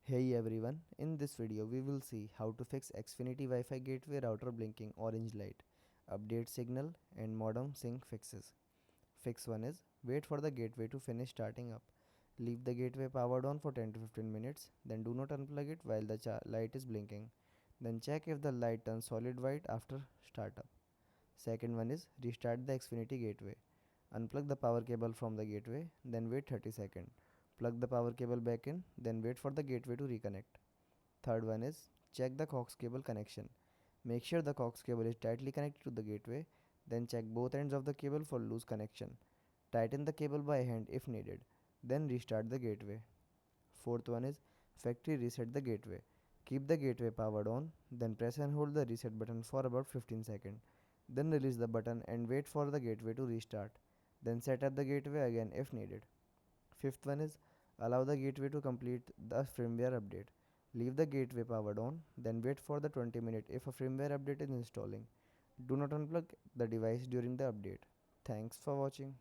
Hey everyone, in this video we will see how to fix Xfinity Wi-Fi gateway router blinking orange light, update signal and modem sync fixes. Fix 1 is wait for the gateway to finish starting up. Leave the gateway powered on for 10 to 15 minutes, then do not unplug it while the light is blinking. Then check if the light turns solid white after startup. Second one is restart the Xfinity gateway. Unplug the power cable from the gateway, then wait 30 seconds. Plug the power cable back in, then wait for the gateway to reconnect. Third one is check the coax cable connection. Make sure the coax cable is tightly connected to the gateway, then check both ends of the cable for loose connection. Tighten the cable by hand if needed, then restart the gateway. Fourth one is factory reset the gateway. Keep the gateway powered on, then press and hold the reset button for about 15 seconds. Then release the button and wait for the gateway to restart. Then set up the gateway again if needed. Fifth one is allow the gateway to complete the firmware update. Leave the gateway powered on, then wait for the 20 minutes if a firmware update is installing. Do not unplug the device during the update. Thanks for watching.